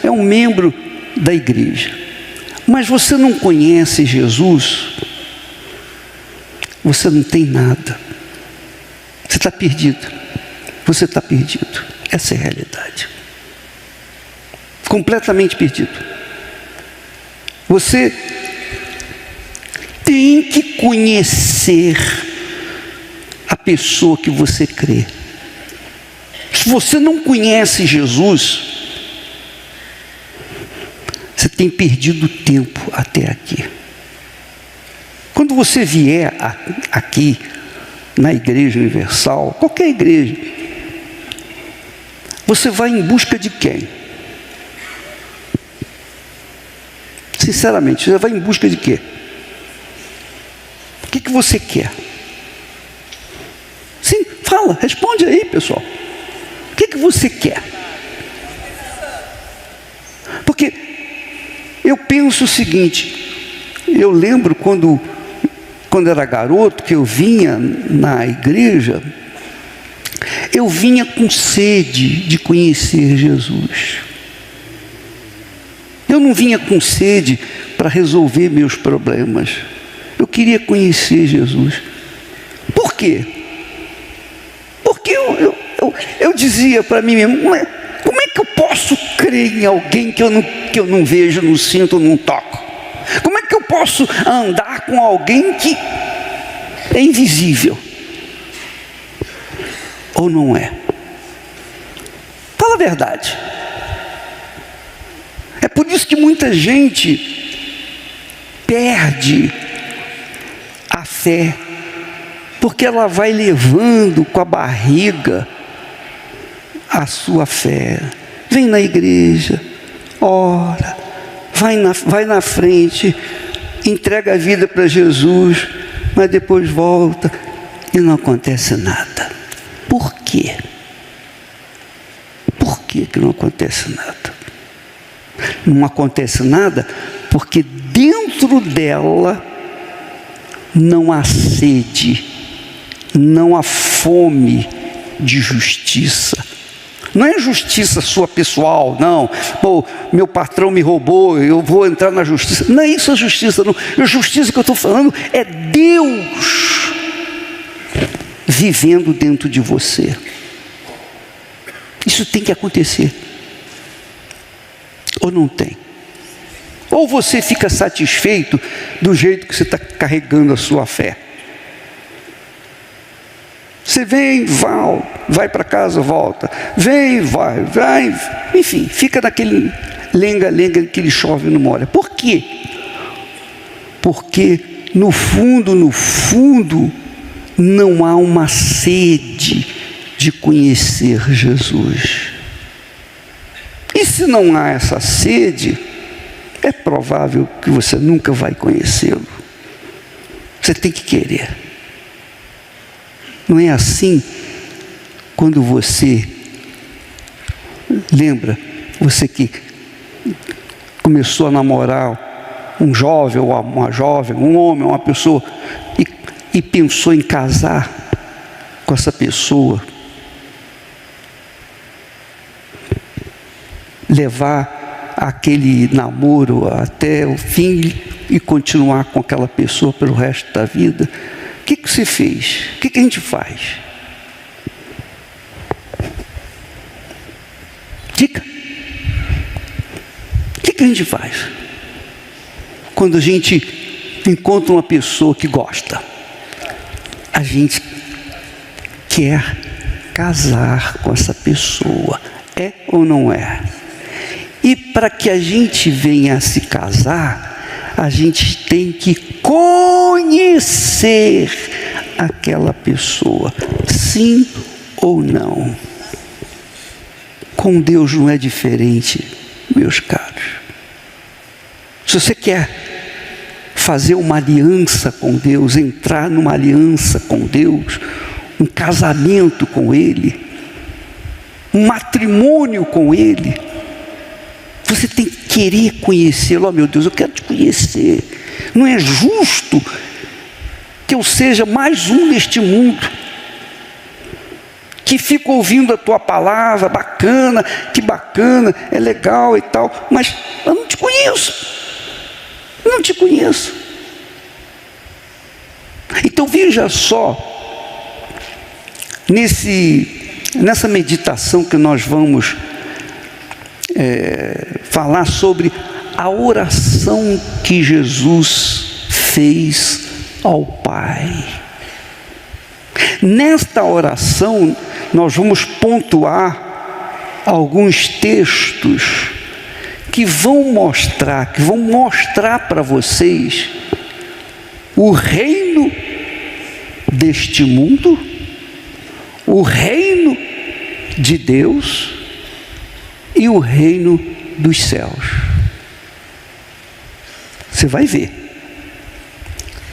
é um membro da igreja, mas você não conhece Jesus, você não tem nada. Você está perdido. Você está perdido. Essa é a realidade. Completamente perdido. Você tem que conhecer a pessoa que você crê. Se você não conhece Jesus, você tem perdido tempo até aqui. Quando você vier aqui na Igreja Universal, qualquer igreja, você vai em busca de quem? Sinceramente, você vai em busca de quê? O que você quer? Sim, fala, responde aí, pessoal. O que você quer? Porque eu penso o seguinte, eu lembro quando era garoto, que eu vinha na igreja, eu vinha com sede de conhecer Jesus. Eu não vinha com sede para resolver meus problemas. Eu queria conhecer Jesus. Por quê? Porque eu dizia para mim mesmo, como é que eu posso crer em alguém que eu não vejo, não sinto, não toco? Como é que eu posso andar com alguém que é invisível? Ou não é? Fala a verdade. É por isso que muita gente perde a fé, porque ela vai levando com a barriga a sua fé. Vem na igreja, ora, vai na frente, entrega a vida para Jesus, mas depois volta e não acontece nada. Por quê? Por que não acontece nada? Não acontece nada porque dentro dela não há sede, não há fome de justiça. Não é justiça sua pessoal, não. Pô, meu patrão me roubou, eu vou entrar na justiça. Não é isso a justiça, não. A justiça que eu estou falando é Deus vivendo dentro de você. Isso tem que acontecer. Ou não tem? Ou você fica satisfeito do jeito que você está carregando a sua fé. Você vem, vai para casa, volta. Vem, vai, enfim, fica naquele lenga-lenga que ele chove e não molha. Por quê? Porque no fundo, não há uma sede de conhecer Jesus. E se não há essa sede, é provável que você nunca vai conhecê-lo. Você tem que querer. Não é assim quando você, lembra, você que começou a namorar um jovem ou uma jovem, um homem, uma pessoa, e pensou em casar com essa pessoa, levar aquele namoro até o fim e continuar com aquela pessoa pelo resto da vida. O que você fez? O que a gente faz? Dica. O que a gente faz? Quando a gente encontra uma pessoa que gosta, a gente quer casar com essa pessoa. É ou não é? E para que a gente venha a se casar, a gente tem que conhecer aquela pessoa, sim ou não. Com Deus não é diferente, meus caros. Se você quer fazer uma aliança com Deus, entrar numa aliança com Deus, um casamento com Ele, um matrimônio com Ele, você tem que querer conhecê-lo. Oh, meu Deus, eu quero te conhecer. Não é justo que eu seja mais um neste mundo que fico ouvindo a tua palavra, bacana, que bacana, é legal e tal, mas eu não te conheço. Não te conheço. Então veja só, nessa meditação que nós vamos falar sobre a oração que Jesus fez ao Pai. Nesta oração, nós vamos pontuar alguns textos que vão mostrar para vocês o reino deste mundo, o reino de Deus e o reino dos céus. Você vai ver.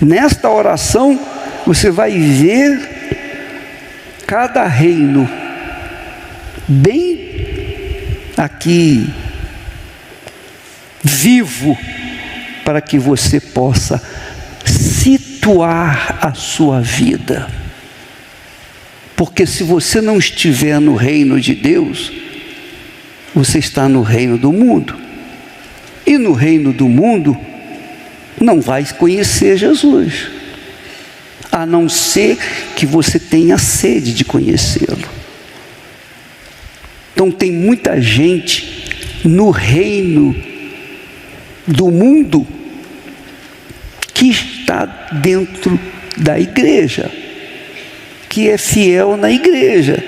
Nesta oração, você vai ver cada reino bem aqui vivo, para que você possa situar a sua vida. Porque se você não estiver no reino de Deus, você está no reino do mundo. E no reino do mundo, não vai conhecer Jesus, a não ser que você tenha sede de conhecê-lo. Então tem muita gente no reino do mundo que está dentro da igreja, que é fiel na igreja,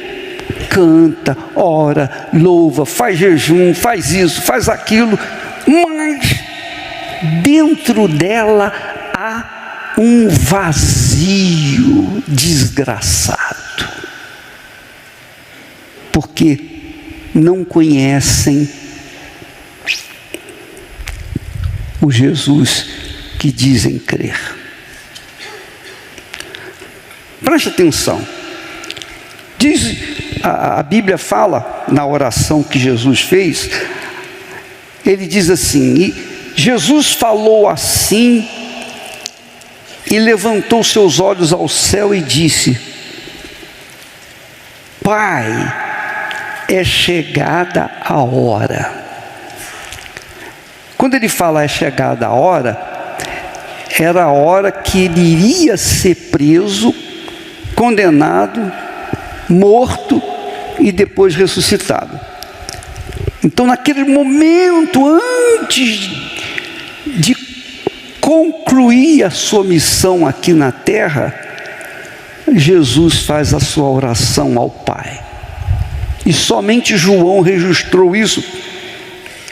canta, ora, louva, faz jejum, faz isso, faz aquilo, mas dentro dela há um vazio desgraçado, porque não conhecem o Jesus que dizem crer. Preste atenção. A Bíblia fala na oração que Jesus fez, ele diz assim: e Jesus falou assim e levantou seus olhos ao céu e disse: Pai, é chegada a hora. Quando ele fala é chegada a hora, era a hora que ele iria ser preso, condenado, morto e depois ressuscitado. Então, naquele momento, antes de concluir a sua missão aqui na terra, Jesus faz a sua oração ao Pai. E somente João registrou isso.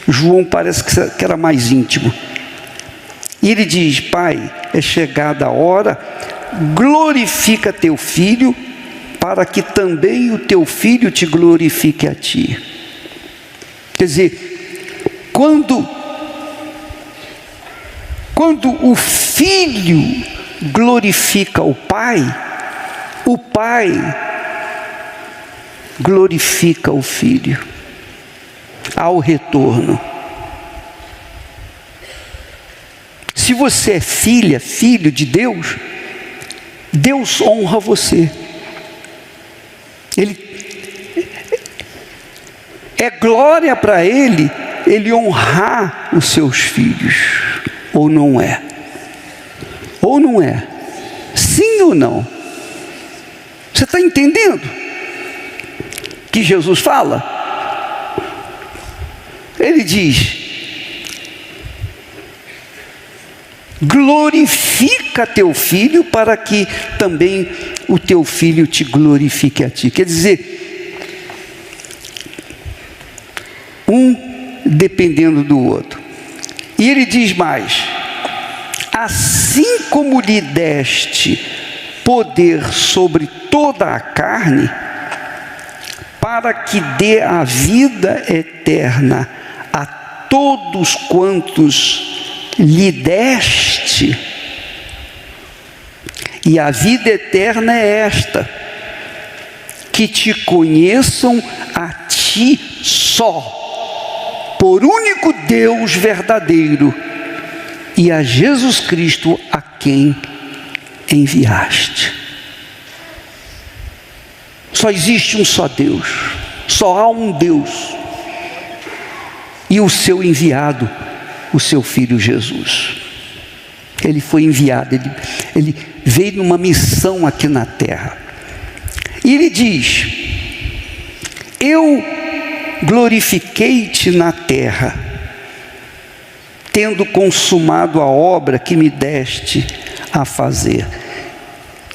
João parece que era mais íntimo. E ele diz: Pai, é chegada a hora, glorifica teu filho, para que também o teu filho te glorifique a ti. Quer dizer, quando o filho glorifica o pai glorifica o filho ao retorno. Se você é filho de Deus, Deus honra você. É glória para Ele honrar os seus filhos, ou não é? Ou não é? Sim ou não? Você está entendendo que Jesus fala? Ele diz: glorifica teu filho, para que também o teu filho te glorifique a ti. Quer dizer, um dependendo do outro. E ele diz mais: assim como lhe deste poder sobre toda a carne, para que dê a vida eterna a todos quantos lhe deste. E a vida eterna é esta: que te conheçam a ti só, por único Deus verdadeiro, e a Jesus Cristo a quem enviaste. Só existe um só Deus, só há um Deus, e o seu enviado, o seu Filho Jesus. Ele foi enviado, ele veio numa missão aqui na terra. E ele diz: eu glorifiquei-te na terra, tendo consumado a obra que me deste a fazer.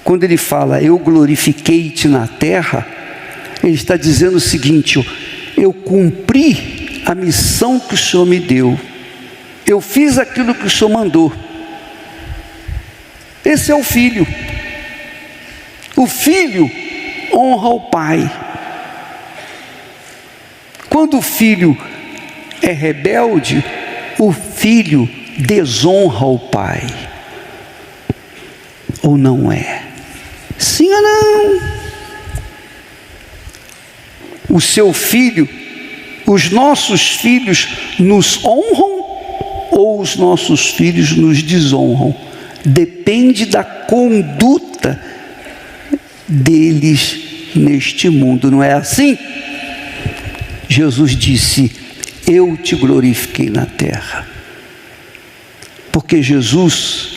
Quando ele fala, eu glorifiquei-te na terra, ele está dizendo o seguinte: eu cumpri a missão que o Senhor me deu, eu fiz aquilo que o Senhor mandou. Esse é o Filho. O Filho honra o Pai. Quando o Filho é rebelde, o Filho desonra o Pai. Ou não é? Sim ou não? O seu filho, os nossos filhos nos honram ou os nossos filhos nos desonram? Depende da conduta deles neste mundo, não é assim? Jesus disse: eu te glorifiquei na terra, porque Jesus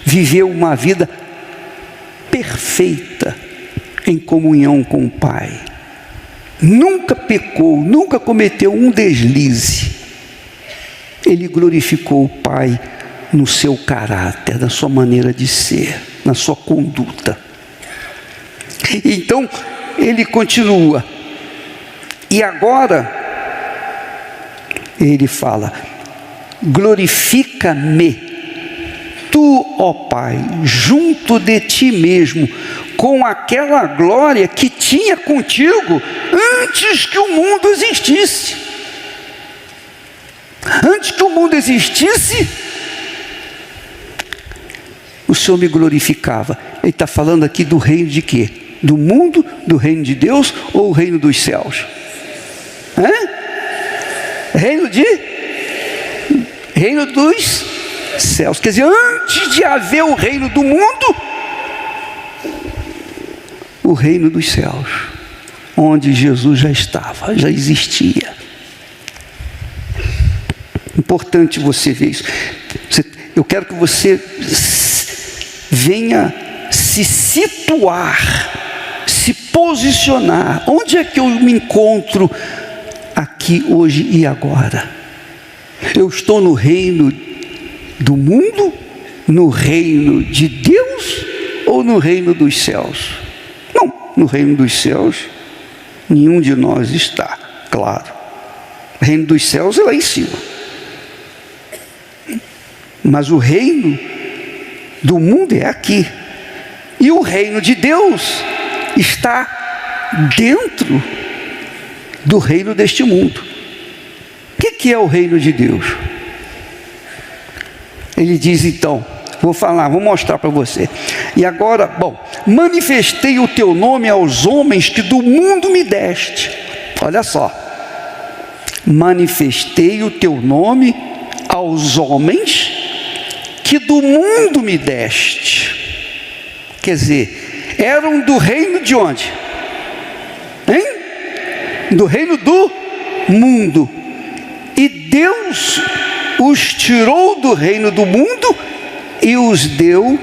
viveu uma vida perfeita em comunhão com o Pai, nunca pecou, nunca cometeu um deslize. Ele glorificou o Pai no seu caráter, na sua maneira de ser, na sua conduta. Então ele continua, e agora ele fala: glorifica-me tu, ó Pai, junto de ti mesmo, com aquela glória que tinha contigo antes que o mundo existisse. Antes que o mundo existisse, o Senhor me glorificava. Ele está falando aqui do reino de quê? Do mundo, do reino de Deus ou o reino dos céus? Reino dos céus. Quer dizer, antes de haver o reino do mundo, o reino dos céus, onde Jesus já estava, já existia. Importante você ver isso. Eu quero que você venha se situar, se posicionar. Onde é que eu me encontro aqui hoje e agora? Eu estou no reino do mundo, no reino de Deus ou no reino dos céus? Não, no reino dos céus nenhum de nós está, claro. O reino dos céus é lá em cima. Mas o reino do mundo é aqui. E o reino de Deus está dentro do reino deste mundo. O que é o reino de Deus? Ele diz então, vou mostrar para você. E agora, manifestei o teu nome aos homens que do mundo me deste. Olha só. Manifestei o teu nome aos homens que do mundo me deste. Quer dizer, eram do reino de onde? Do reino do mundo. E Deus os tirou do reino do mundo e os deu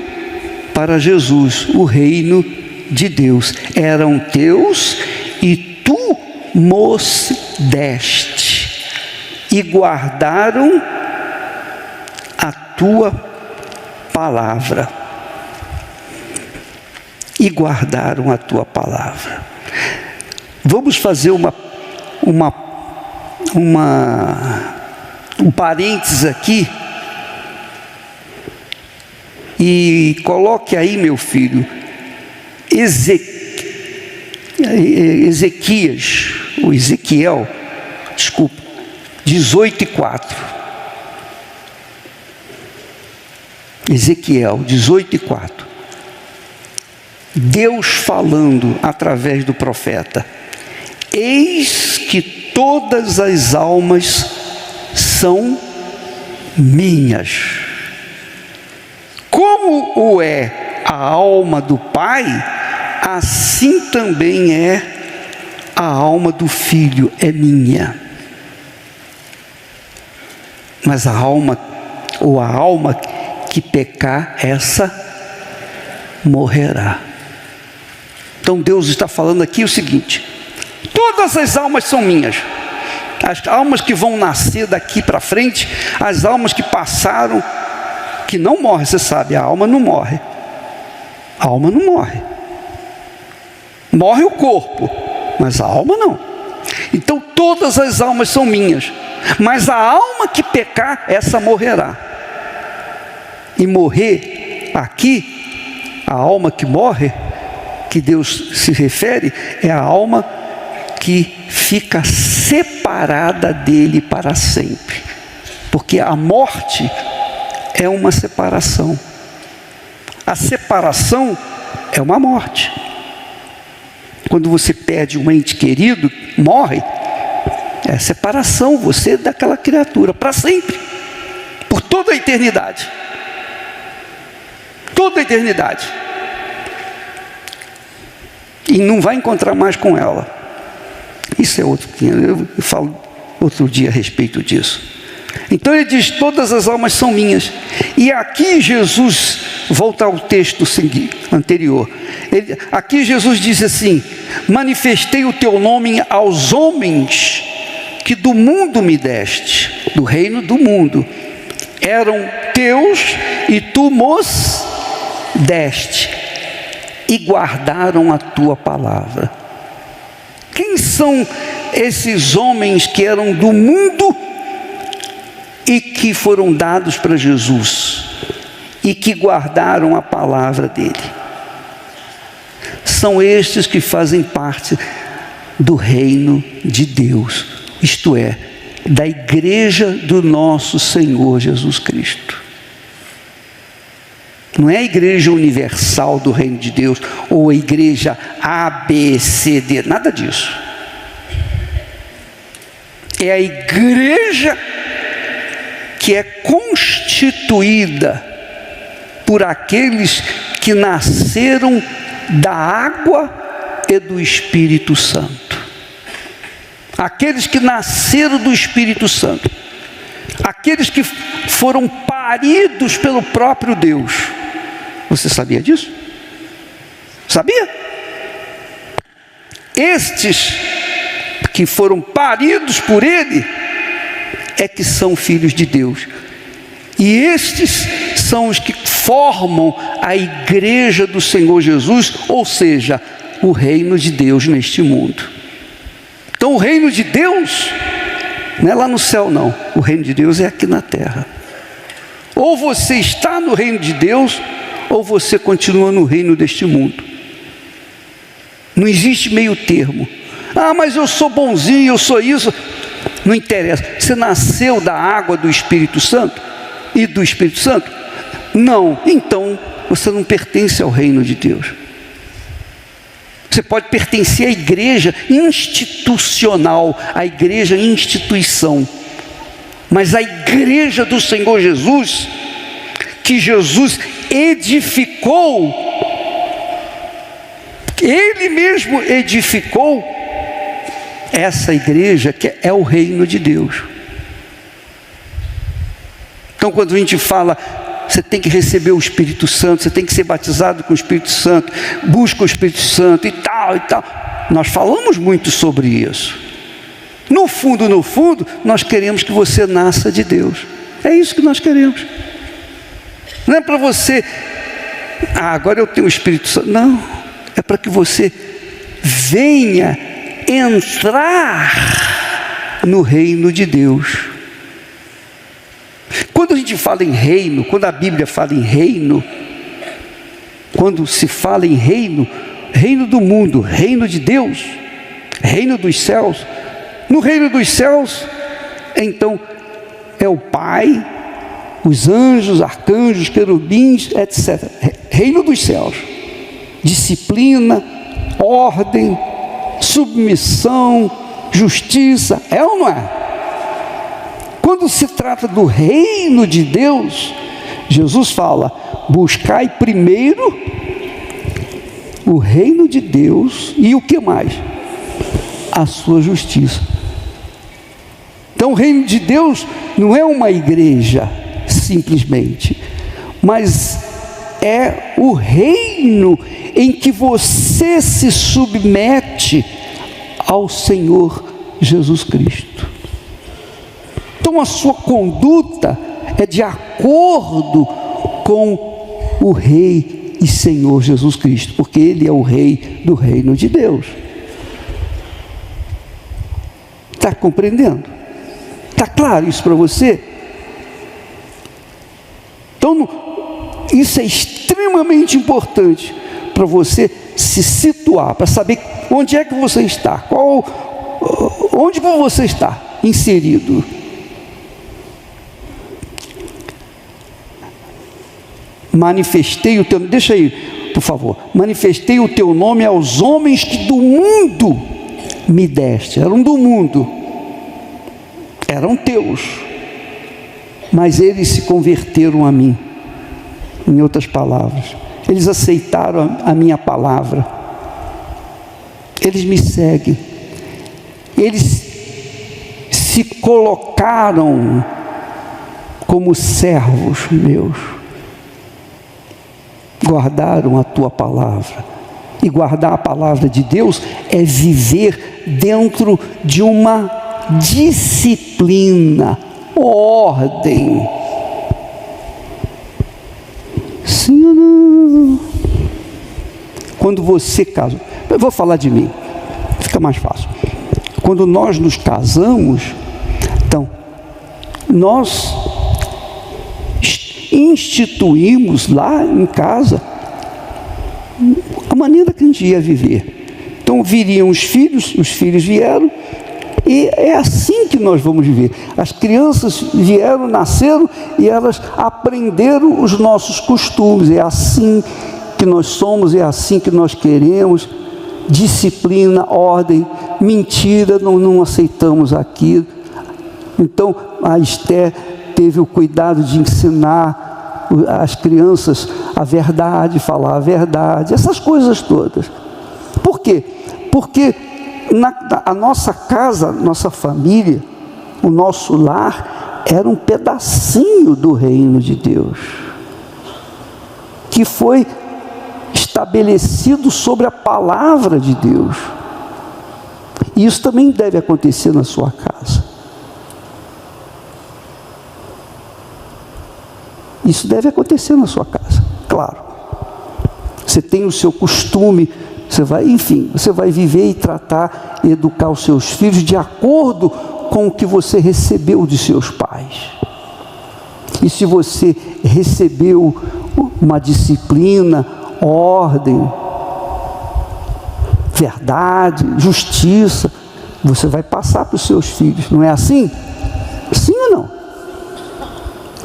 para Jesus, o reino de Deus. Eram teus e tu mos deste, e guardaram a tua palavra. E guardaram a tua palavra. Vamos fazer um parênteses aqui. E coloque aí, meu filho, Ezequiel, 18:4. Ezequiel 18:4. Deus falando através do profeta: eis que todas as almas são minhas. Como o é a alma do Pai, assim também é a alma do filho, é minha. Mas a alma que pecar, essa morrerá. Então Deus está falando aqui o seguinte: todas as almas são minhas. As almas que vão nascer daqui para frente, as almas que passaram, que não morrem, você sabe, a alma não morre. A alma não morre. Morre o corpo, mas a alma não. Então todas as almas são minhas, mas a alma que pecar, essa morrerá. E morrer aqui, a alma que morre, que Deus se refere, é a alma que fica separada dele para sempre. Porque a morte é uma separação. A separação é uma morte. Quando você perde um ente querido, morre, é separação, você daquela criatura, para sempre, por toda a eternidade. Toda a eternidade. E não vai encontrar mais com ela. Isso é outro, eu falo outro dia a respeito disso. Então ele diz: todas as almas são minhas. E aqui Jesus, volta ao texto anterior, aqui Jesus diz assim: manifestei o teu nome aos homens que do mundo me deste, do reino do mundo, eram teus e tu mos deste, e guardaram a tua palavra. Quem são esses homens que eram do mundo e que foram dados para Jesus e que guardaram a palavra dele? São estes que fazem parte do reino de Deus, isto é, da igreja do nosso Senhor Jesus Cristo. Não é a igreja universal do reino de Deus, ou a igreja A, B, C, D, nada disso. É a igreja que é constituída por aqueles que nasceram da água e do Espírito Santo. Aqueles que nasceram do Espírito Santo. Aqueles que foram paridos pelo próprio Deus. Você sabia disso? Sabia? Estes que foram paridos por Ele é que são filhos de Deus. E estes são os que formam a igreja do Senhor Jesus, ou seja, o reino de Deus neste mundo. Então o reino de Deus não é lá no céu não, o reino de Deus é aqui na terra. Ou você está no reino de Deus, ou você continua no reino deste mundo. Não existe meio termo. Ah, mas eu sou bonzinho, eu sou isso. Não interessa. Você nasceu da água do Espírito Santo e do Espírito Santo? Não. Então você não pertence ao reino de Deus. Você pode pertencer à igreja institucional, à igreja instituição. Mas a igreja do Senhor Jesus, que Jesus edificou, Ele mesmo edificou, essa igreja que é o reino de Deus. Então quando a gente fala, você tem que receber o Espírito Santo, você tem que ser batizado com o Espírito Santo, busca o Espírito Santo e tal, nós falamos muito sobre isso. No fundo, nós queremos que você nasça de Deus. É isso que nós queremos. Não é para você, agora eu tenho o Espírito Santo. Não, é para que você venha entrar no reino de Deus. Quando a gente fala em reino, quando a Bíblia fala em reino, quando se fala em reino, reino do mundo, reino de Deus, reino dos céus. No reino dos céus, então, é o Pai, os anjos, arcanjos, querubins, etc. Reino dos céus. Disciplina, ordem, submissão, justiça, é ou não é? Quando se trata do reino de Deus, Jesus fala: buscai primeiro o reino de Deus e o que mais? A sua justiça. Então o reino de Deus não é uma igreja simplesmente, mas é o reino em que você se submete ao Senhor Jesus Cristo. Então a sua conduta é de acordo com o Rei e Senhor Jesus Cristo, porque Ele é o Rei do reino de Deus. Está compreendendo? Está claro isso para você? Então, isso é extremamente importante para você se situar, para saber onde é que você está, onde você está inserido. Manifestei o teu, deixa aí, por favor. Manifestei o teu nome aos homens que do mundo me deste. Eram do mundo, eram teus, mas eles se converteram a mim. Em outras palavras, eles aceitaram a minha palavra, eles me seguem, eles se colocaram como servos meus, guardaram a tua palavra. E guardar a palavra de Deus é viver dentro de uma disciplina, ordem. Sim ou não? Quando você casa, eu vou falar de mim, fica mais fácil. Quando nós nos casamos, então, nós instituímos lá em casa a maneira que a gente ia viver. Então viriam os filhos vieram, e é assim que nós vamos viver. As crianças vieram, nasceram, e elas aprenderam os nossos costumes. É assim que nós somos, é assim que nós queremos. Disciplina, ordem, mentira, não aceitamos aquilo. Então a Esther teve o cuidado de ensinar as crianças a verdade, falar a verdade, essas coisas todas. Por quê? Porque a nossa casa, nossa família, o nosso lar, era um pedacinho do reino de Deus, que foi estabelecido sobre a palavra de Deus. E isso também deve acontecer na sua casa. Isso deve acontecer na sua casa, claro. Você tem o seu costume, você vai viver e tratar e educar os seus filhos de acordo com o que você recebeu de seus pais. E se você recebeu uma disciplina, ordem, verdade, justiça, você vai passar para os seus filhos, não é assim? Sim ou não?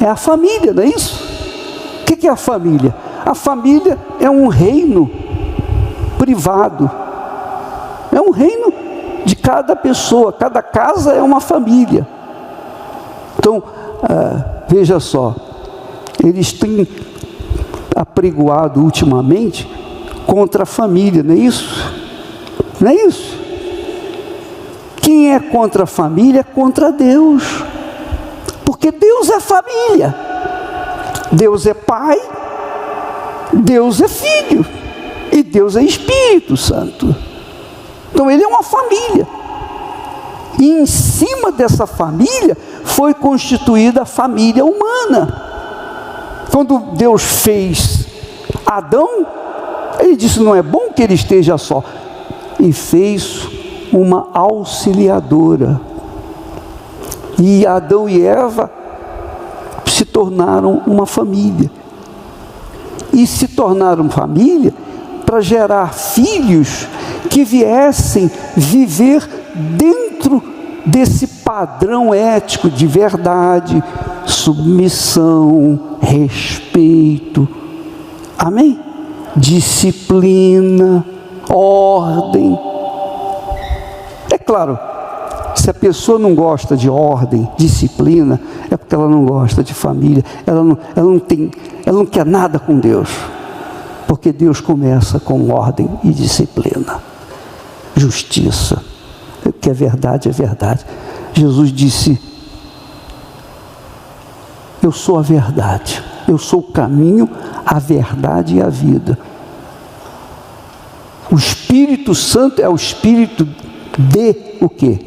É a família, não é isso? O que é a família? A família é um reino privado, é um reino de cada pessoa, cada casa é uma família. Então, veja só, eles têm apregoado ultimamente contra a família, não é isso? Não é isso? Quem é contra a família é contra Deus, porque Deus é família, Deus é Pai, Deus é Filho, e Deus é Espírito Santo. Então Ele é uma família, e em cima dessa família foi constituída a família humana. Quando Deus fez Adão, Ele disse: não é bom que ele esteja só, e fez uma auxiliadora, e Adão e Eva se tornaram uma família, e se tornaram família para gerar filhos que viessem viver dentro desse padrão ético de verdade, submissão, respeito, amém? Disciplina, ordem. É claro, se a pessoa não gosta de ordem, disciplina, é porque ela não gosta de família, ela não quer nada com Deus. Porque Deus começa com ordem e disciplina, justiça. O que é verdade é verdade. Jesus disse: eu sou a verdade, eu sou o caminho, a verdade e a vida. O Espírito Santo é o Espírito de o quê?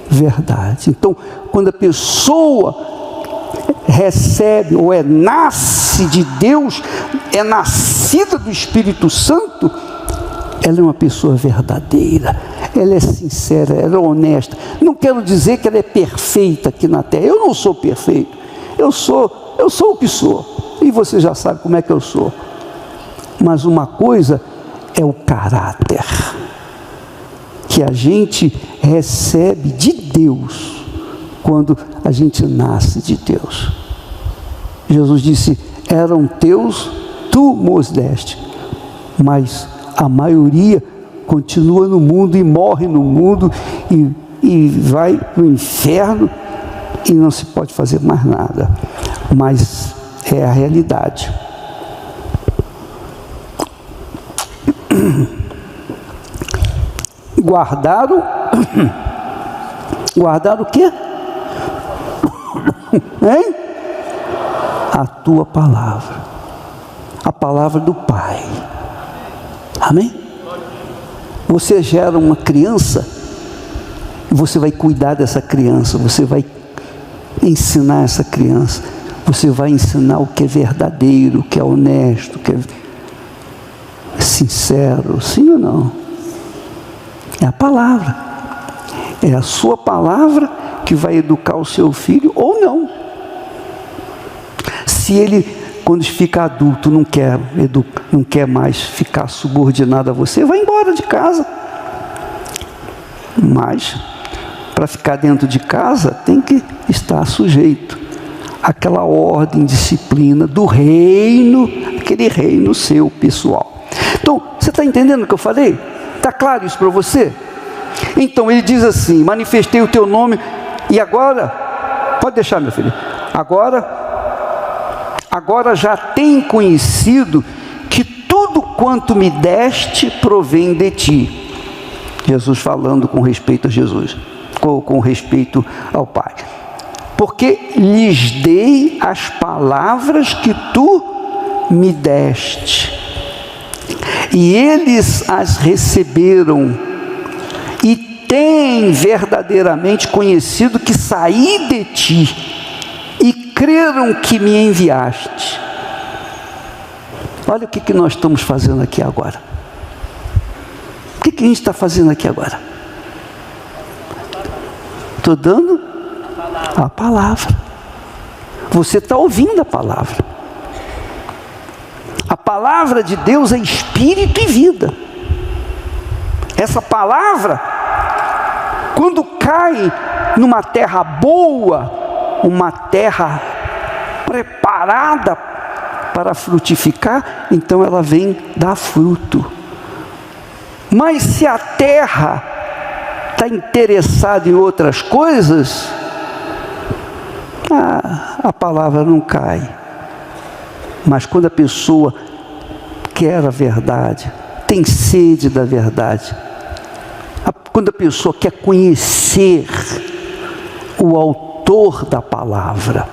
Verdade. Então, quando a pessoa recebe ou nasce de Deus, é nascida do Espírito Santo, ela é uma pessoa verdadeira, ela é sincera, ela é honesta. Não quero dizer que ela é perfeita aqui na terra. Eu não sou perfeito, eu sou o que sou, e você já sabe como é que eu sou. Mas uma coisa é o caráter que a gente recebe de Deus quando a gente nasce de Deus. Jesus disse: eram teus, tu os deste, mas a maioria continua no mundo e morre no mundo e vai no inferno e não se pode fazer mais nada. Mas é a realidade. Guardaram o quê? Hein? A tua palavra, a palavra do Pai. Amém? Você gera uma criança e você vai cuidar dessa criança, você vai ensinar essa criança, você vai ensinar o que é verdadeiro, o que é honesto, o que é sincero, sim ou não? É a palavra, é a sua palavra que vai educar o seu filho ou não. Se ele, quando fica adulto, não quer mais ficar subordinado a você, vai embora de casa. Mas para ficar dentro de casa tem que estar sujeito àquela ordem, disciplina do reino, aquele reino seu pessoal. Então, você está entendendo o que eu falei? Está claro isso para você? Então ele diz assim: manifestei o teu nome, e agora, pode deixar, meu filho, agora já tem conhecido que tudo quanto me deste provém de ti. Jesus falando com respeito a Jesus, com respeito ao Pai. Porque lhes dei as palavras que tu me deste, e eles as receberam, e têm verdadeiramente conhecido que saí de ti, e creram que me enviaste. Olha o que nós estamos fazendo aqui agora. O que a gente está fazendo aqui agora? Estou dando a palavra. Você está ouvindo a palavra. A palavra de Deus é espírito e vida. Essa palavra, quando cai numa terra boa, uma terra preparada para frutificar, então ela vem dar fruto. Mas se a terra está interessada em outras coisas, a palavra não cai. Mas quando a pessoa quer a verdade, tem sede da verdade, quando a pessoa quer conhecer o autor da palavra,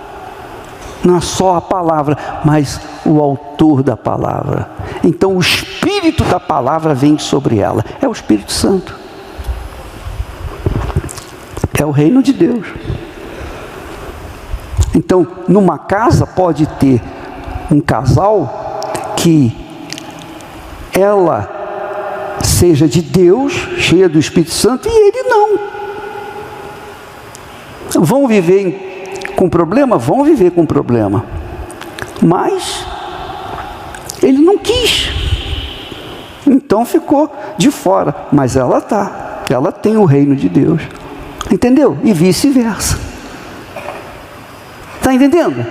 não é só a palavra, mas o autor da palavra, então o Espírito da palavra vem sobre ela. É o Espírito Santo, é o reino de Deus. Então, numa casa pode ter um casal que ela seja de Deus, cheia do Espírito Santo, e ele não. Vão viver com problema? Vão viver com problema. Mas ele não quis. Então ficou de fora. Mas ela tem o reino de Deus. Entendeu? E vice-versa. Está entendendo?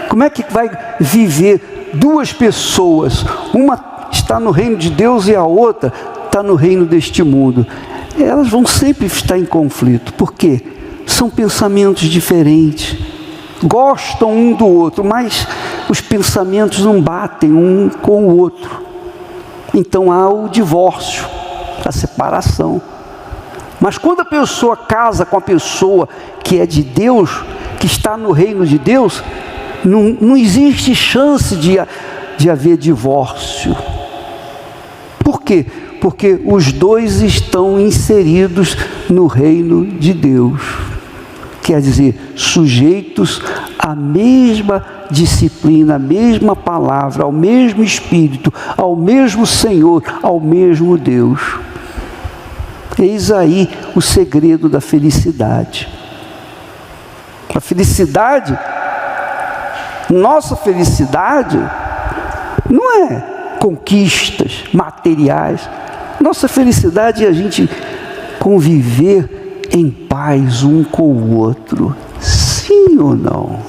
Como é que vai viver duas pessoas? Uma está no reino de Deus e a outra está no reino deste mundo. Elas vão sempre estar em conflito. Por quê? São pensamentos diferentes. Gostam um do outro, mas os pensamentos não batem um com o outro. então há o divórcio, a separação. Mas quando a pessoa casa com a pessoa que é de Deus, que está no reino de Deus, não existe chance de haver divórcio. Por quê? Porque os dois estão inseridos no reino de Deus. Quer dizer, sujeitos à mesma disciplina, à mesma palavra, ao mesmo Espírito, ao mesmo Senhor, ao mesmo Deus. Eis aí o segredo da felicidade. A felicidade, nossa felicidade, não é conquistas materiais. Nossa felicidade é a gente conviver em paz um com o outro. Sim ou não?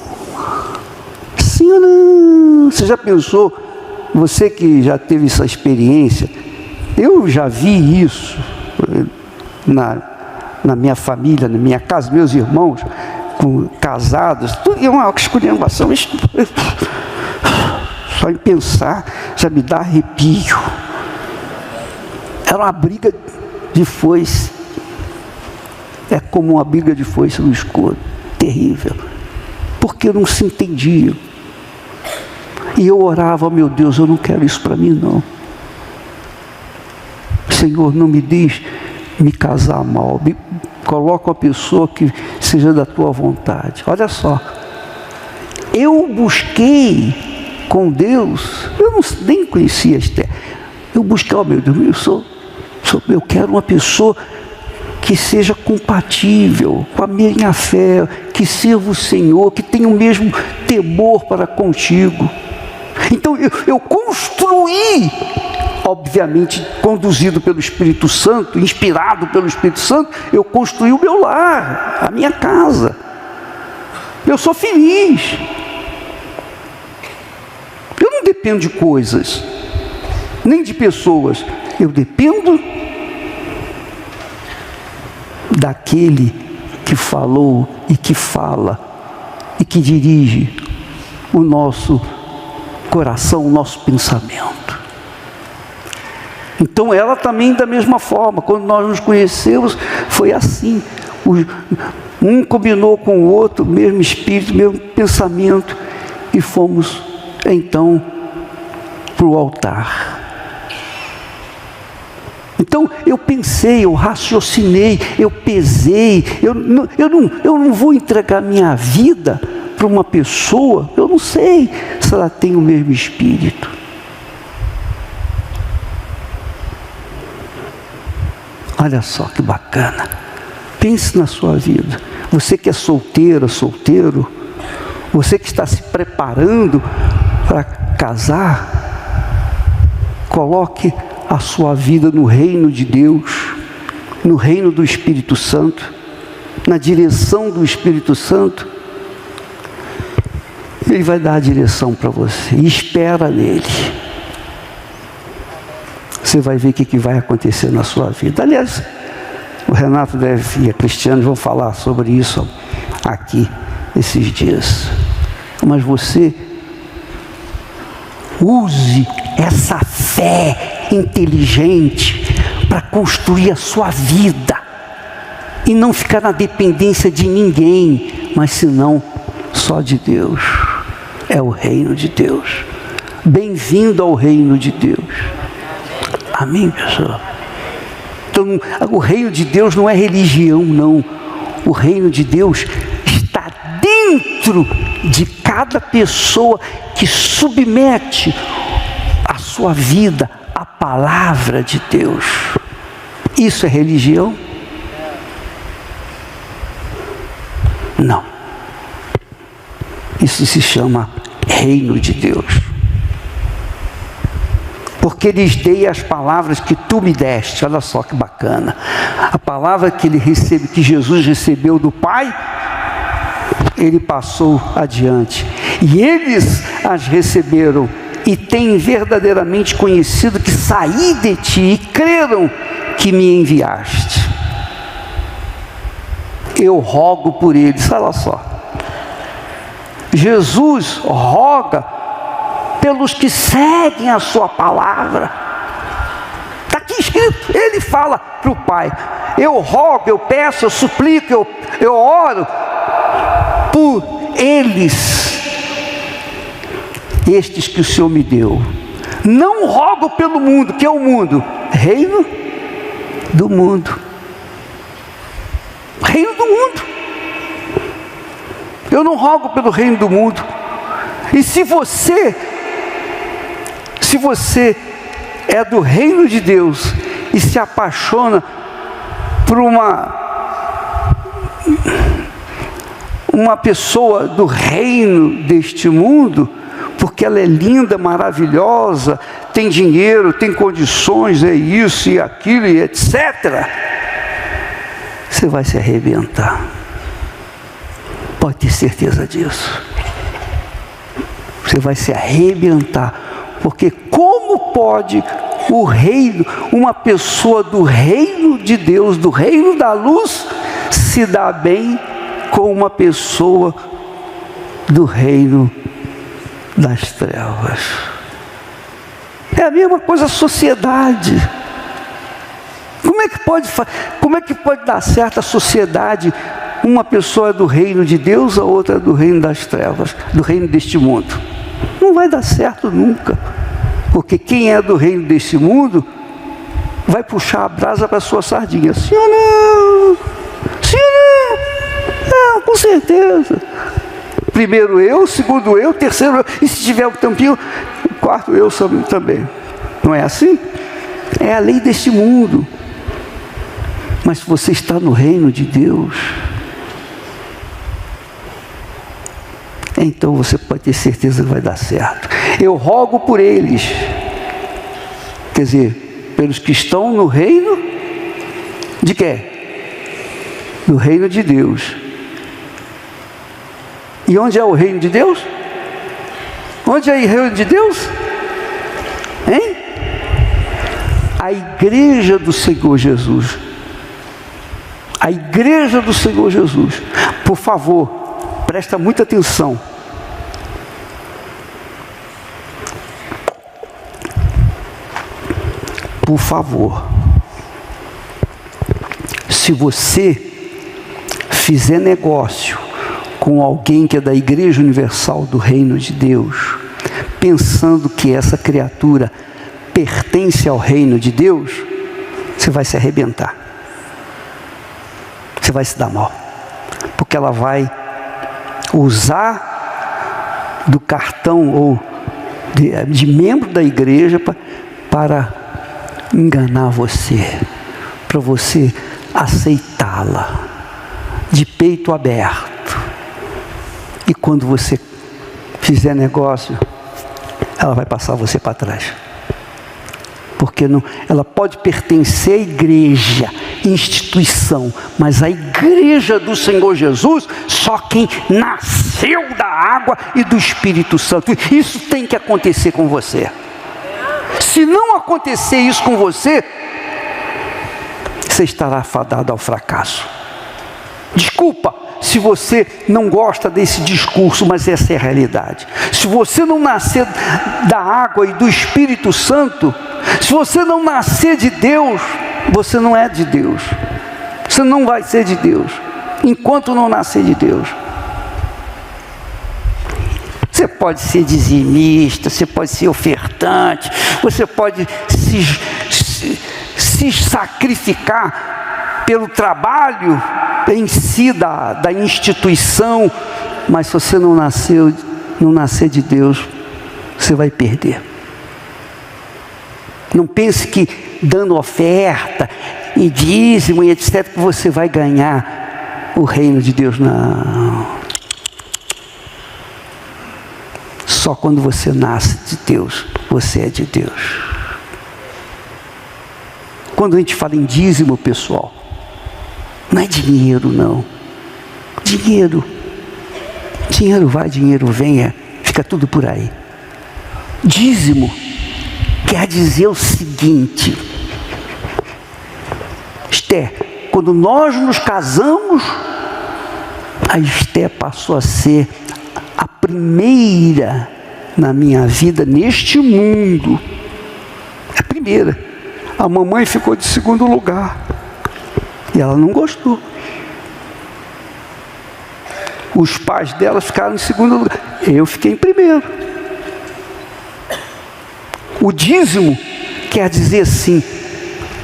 Sim ou não? Você já pensou, você que já teve essa experiência, eu já vi isso na minha família, na minha casa, meus irmãos casados, é uma esculhambação. Só em pensar já me dá arrepio. Era uma briga de foice. É como uma briga de foice no escuro. Terrível. Porque não se entendiam. E eu orava, meu Deus, eu não quero isso para mim não. Senhor, não me diz me casar mal. Coloca uma pessoa que seja da tua vontade. Olha só. Eu busquei com Deus, eu nem conhecia Esther. Eu busquei, meu Deus, eu quero uma pessoa que seja compatível com a minha fé, que sirva o Senhor, que tenha o mesmo temor para contigo. Então eu construí, obviamente conduzido pelo Espírito Santo, inspirado pelo Espírito Santo, eu construí o meu lar, a minha casa. Eu sou feliz. Eu não dependo de coisas, nem de pessoas. Eu dependo daquele que falou e que fala e que dirige o nosso coração, o nosso pensamento. Então ela também da mesma forma, quando nós nos conhecemos, foi assim. Um combinou com o outro, mesmo espírito, mesmo pensamento, e fomos então para o altar. Então eu pensei, eu raciocinei, eu pesei, eu não vou entregar minha vida para uma pessoa, eu não sei se ela tem o mesmo espírito. Olha só que bacana. Pense na sua vida. Você que é solteira, solteiro, você que está se preparando para casar, coloque a sua vida no reino de Deus, no reino do Espírito Santo, na direção do Espírito Santo. Ele vai dar a direção para você, e espera nele. Você vai ver o que vai acontecer na sua vida. Aliás, o Renato e a Cristiane vão falar sobre isso aqui esses dias. Mas você use essa fé inteligente para construir a sua vida e não ficar na dependência de ninguém, mas senão só de Deus. É o reino de Deus. Bem-vindo ao reino de Deus. Amém, pessoal? Então, o reino de Deus não é religião, não. O reino de Deus está dentro de cada pessoa que submete a sua vida à palavra de Deus. Isso é religião? Não. Isso se chama reino de Deus. Porque lhes dei as palavras que tu me deste. Olha só que bacana. A palavra que que Jesus recebeu do Pai, ele passou adiante. E eles as receberam e têm verdadeiramente conhecido que saí de ti e creram que me enviaste. Eu rogo por eles. Olha só. Jesus roga pelos que seguem a sua palavra. aqui escrito. Ele fala para o Pai: eu rogo, eu peço, eu suplico, eu oro por eles, estes que o Senhor me deu. Não rogo pelo mundo. Que é o mundo? Reino do mundo. Reino do mundo. Eu não rogo pelo reino do mundo. E se você é do reino de Deus e se apaixona por uma pessoa do reino deste mundo, porque ela é linda, maravilhosa, tem dinheiro, tem condições, é isso e aquilo e etc., você vai se arrebentar. Pode ter certeza disso. Você vai se arrebentar, porque como pode o reino, uma pessoa do reino de Deus, do reino da luz, se dar bem com uma pessoa do reino das trevas? É a mesma coisa a sociedade. Como é que pode dar certo a sociedade? Uma pessoa é do reino de Deus, a outra é do reino das trevas, do reino deste mundo. Não vai dar certo nunca, porque quem é do reino desse mundo vai puxar a brasa para a sua sardinha. Sim ou não? Sim ou não? Com certeza. Primeiro eu, segundo eu, terceiro eu, e se tiver um tampinho, quarto eu também. Não é assim? É a lei deste mundo. Mas se você está no reino de Deus, então você pode ter certeza que vai dar certo. Eu rogo por eles, quer dizer, pelos que estão no reino de quê? No reino de Deus. E onde é o reino de Deus? Onde é o reino de Deus? Hein? A igreja do Senhor Jesus. A igreja do Senhor Jesus. Por favor, presta muita atenção. Por favor, se você fizer negócio com alguém que é da Igreja Universal do Reino de Deus, pensando que essa criatura pertence ao reino de Deus, você vai se arrebentar. Você vai se dar mal. Porque ela vai usar do cartão ou de membro da igreja para enganar você, para você aceitá-la de peito aberto. E quando você fizer negócio, ela vai passar você para trás. Porque não, ela pode pertencer à igreja, instituição, mas a igreja do Senhor Jesus, só quem nasceu da água e do Espírito Santo. Isso tem que acontecer com você. Se não acontecer isso com você, você estará fadado ao fracasso. Desculpa se você não gosta desse discurso, mas essa é a realidade. Se você não nascer da água e do Espírito Santo, se você não nascer de Deus, você não é de Deus. Você não vai ser de Deus enquanto não nascer de Deus. Você pode ser dizimista, você pode ser ofertante, você pode se sacrificar pelo trabalho em si da instituição, mas se você não nascer de Deus, você vai perder. Não pense que dando oferta e dízimo e etc, que você vai ganhar o reino de Deus. Não. Só quando você nasce de Deus, você é de Deus. Quando a gente fala em dízimo, pessoal, não é dinheiro não. Dinheiro vai, dinheiro vem, fica tudo por aí. Dízimo quer dizer o seguinte: Esther, quando nós nos casamos, a Esther passou a ser a primeira na minha vida neste mundo. A primeira. A mamãe ficou de segundo lugar. E ela não gostou. Os pais dela ficaram em segundo lugar. Eu fiquei em primeiro. O dízimo quer dizer assim: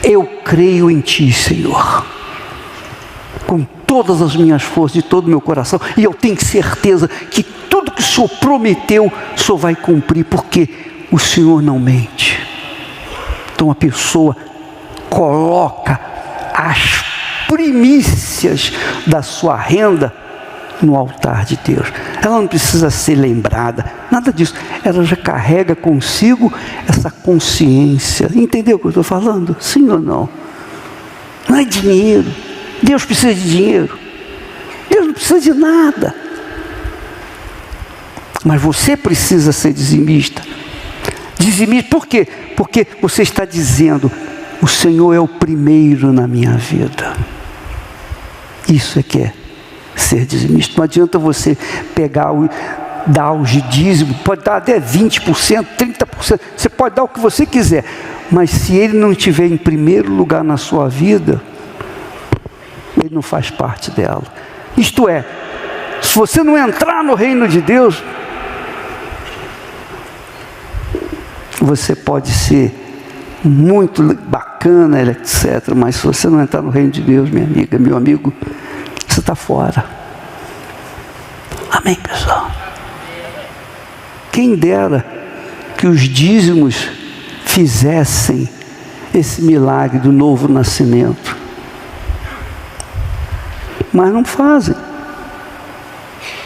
eu creio em Ti, Senhor, com todas as minhas forças, de todo o meu coração, e eu tenho certeza que tudo que o Senhor prometeu, o Senhor vai cumprir, porque o Senhor não mente. Então a pessoa coloca as primícias da sua renda no altar de Deus. Ela não precisa ser lembrada, nada disso. Ela já carrega consigo essa consciência. Entendeu o que eu estou falando? Sim ou não? Não é dinheiro. Deus precisa de dinheiro. Deus não precisa de nada. Mas você precisa ser dizimista. Dizimista por quê? Porque você está dizendo: o Senhor é o primeiro na minha vida. Isso é que é ser dizimista. Não adianta você pegar dar os dízimos, pode dar até 20%, 30%, você pode dar o que você quiser, mas se ele não estiver em primeiro lugar na sua vida, ele não faz parte dela. Isto é, se você não entrar no reino de Deus, você pode ser muito bacana, etc., mas se você não entrar no reino de Deus, minha amiga, meu amigo, você está fora. Amém, pessoal? Quem dera que os dízimos fizessem esse milagre do novo nascimento, mas não fazem.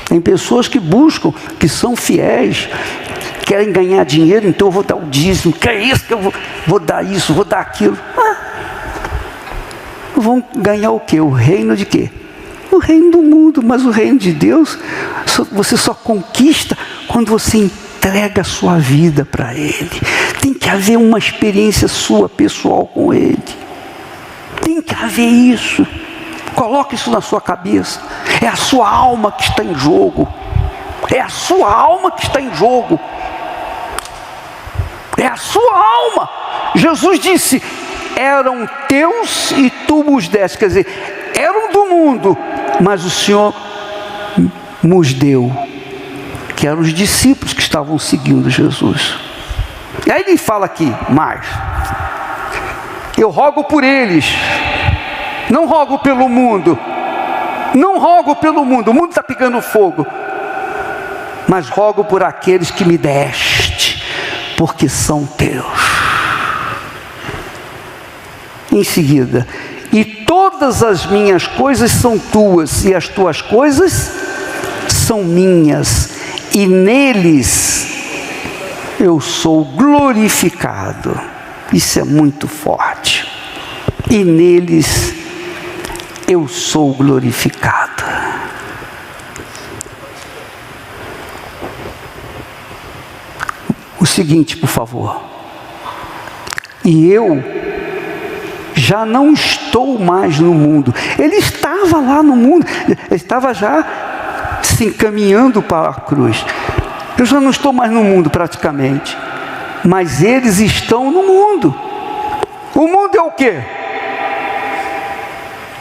Tem pessoas que buscam, que são fiéis, querem ganhar dinheiro, então eu vou dar o dízimo, que é isso que eu vou dar isso, vou dar aquilo. Vão ganhar o quê? O reino de quê? O reino do mundo. Mas o reino de Deus, você só conquista quando você entrega a sua vida para Ele. Tem que haver uma experiência sua, pessoal, com Ele. Tem que haver isso. Coloque isso na sua cabeça. É a sua alma que está em jogo. É a sua alma que está em jogo. É a sua alma. Jesus disse: eram teus e tu os deste. Quer dizer, eram do mundo, mas o Senhor nos deu, que eram os discípulos que estavam seguindo Jesus. E aí ele fala aqui mais: eu rogo por eles, não rogo pelo mundo, não rogo pelo mundo, o mundo está pegando fogo, mas rogo por aqueles que me deste, porque são teus. Em seguida: e todas as minhas coisas são tuas, e as tuas coisas são minhas, e neles eu sou glorificado. Isso é muito forte. E neles eu sou glorificado. O seguinte, por favor: e eu já não estou mais no mundo. Ele estava lá no mundo, ele estava já se encaminhando para a cruz. Eu já não estou mais no mundo praticamente, mas eles estão no mundo. O mundo é o quê?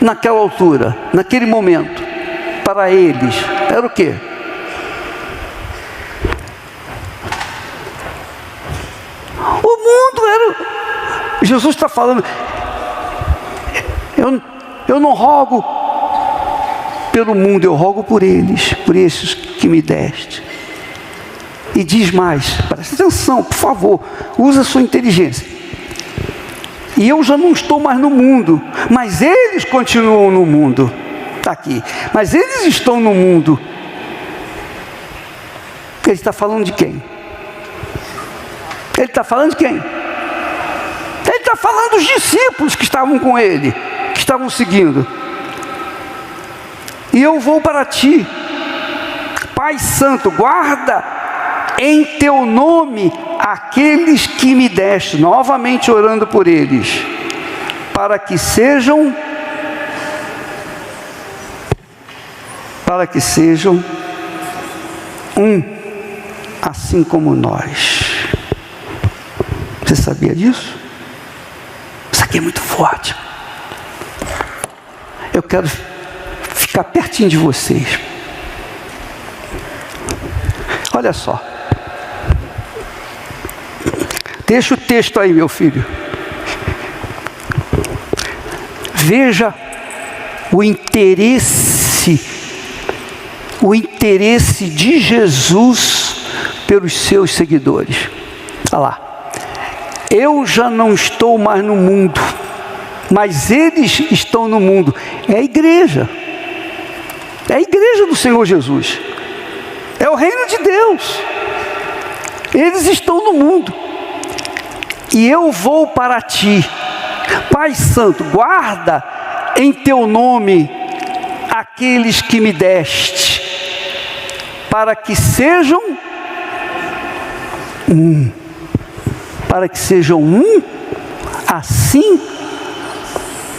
Naquela altura, naquele momento, para eles, era o quê? O mundo era... Jesus está falando: eu não rogo pelo mundo, eu rogo por eles, por esses que me deste. E diz mais, presta atenção, por favor, usa a sua inteligência. E eu já não estou mais no mundo, mas eles continuam no mundo. Está aqui. Mas eles estão no mundo. Ele está falando de quem? Ele está falando de quem? Ele está falando dos discípulos que estavam com ele, que estavam seguindo. E eu vou para ti, Pai Santo, guarda em teu nome aqueles que me deste, novamente orando por eles, para que sejam um, assim como nós. Você sabia disso? aqui é muito forte. Eu quero ficar pertinho de vocês. Olha só. Deixa o texto aí, meu filho. Veja o interesse de Jesus pelos seus seguidores. Olha lá. Eu já não estou mais no mundo, mas eles estão no mundo. É a igreja. É a igreja do Senhor Jesus. É o reino de Deus. Eles estão no mundo. E eu vou para ti. Pai Santo, guarda em teu nome aqueles que me deste, para que sejam um. Para que sejam um, assim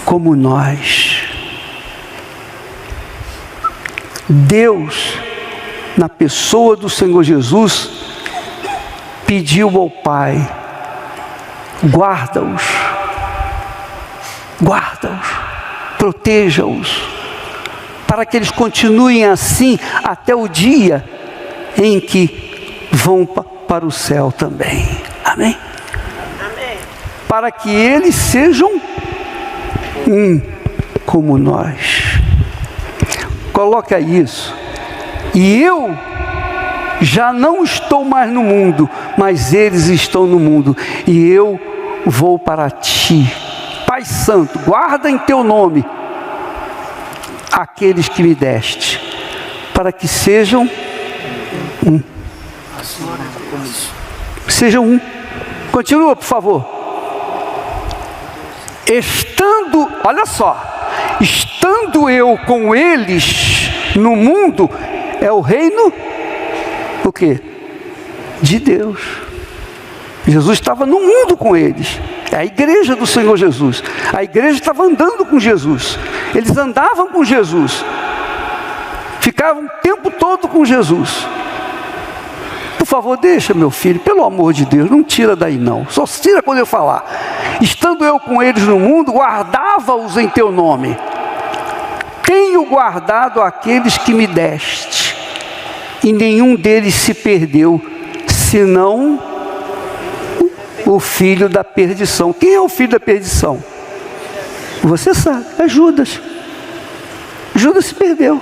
como nós. Deus, na pessoa do Senhor Jesus, pediu ao Pai: guarda-os, proteja-os, para que eles continuem assim até o dia em que vão para o céu também. Amém? Amém. Para que eles sejam um como nós. Coloca isso. E eu já não estou mais no mundo, mas eles estão no mundo, e eu vou para ti. Pai Santo, guarda em teu nome aqueles que me deste, para que sejam um. Sejam um. Continua, por favor. Estando, olha só, estando eu com eles no mundo, é o reino, o quê? De Deus. Jesus estava no mundo com eles. É a igreja do Senhor Jesus. A igreja estava andando com Jesus. Eles andavam com Jesus. Ficavam o tempo todo com Jesus. Por favor, deixa, meu filho, pelo amor de Deus, não tira daí não. Só tira quando eu falar. Estando eu com eles no mundo, guardava-os em teu nome. Tenho guardado aqueles que me deste, e nenhum deles se perdeu, senão o filho da perdição. Quem é o filho da perdição? Você sabe, é Judas. Judas se perdeu.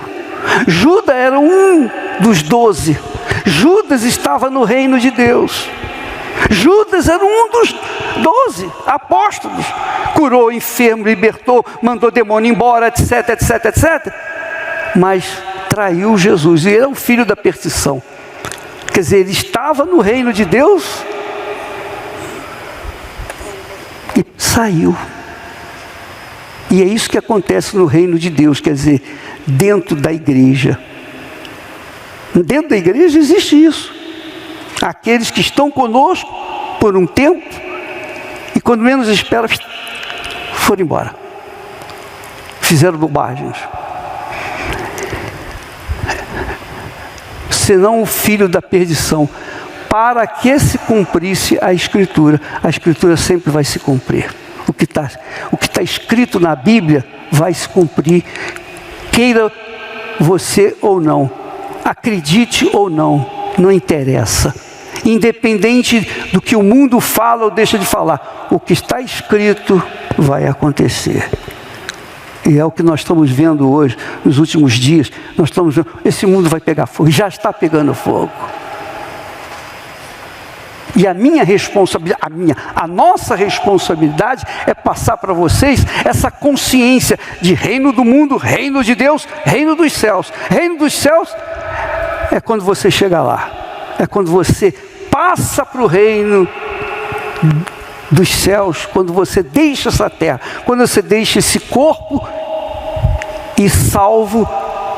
Judas era um dos 12. Judas estava no reino de Deus. Judas era um dos 12 apóstolos. Curou o enfermo, libertou, mandou demônio embora, etc, etc, etc. Mas traiu Jesus, e ele é o filho da perdição. Quer dizer, ele estava no reino de Deus e saiu. E é isso que acontece no reino de Deus, quer dizer, dentro da igreja. Dentro da igreja existe isso. Aqueles que estão conosco por um tempo, e quando menos espera, foram embora. Fizeram bobagens. Senão o filho da perdição, para que se cumprisse a Escritura. A Escritura sempre vai se cumprir. O que está escrito na Bíblia vai se cumprir, queira você ou não, acredite ou não, não interessa. Independente do que o mundo fala ou deixa de falar, o que está escrito vai acontecer. E é o que nós estamos vendo hoje, nos últimos dias. Nós estamos vendo, esse mundo vai pegar fogo, já está pegando fogo. E a minha responsabilidade, a nossa responsabilidade é passar para vocês essa consciência de reino do mundo, reino de Deus, reino dos céus. Reino dos céus é quando você chega lá, é quando você passa para o reino dos céus, quando você deixa essa terra, quando você deixa esse corpo e salvo,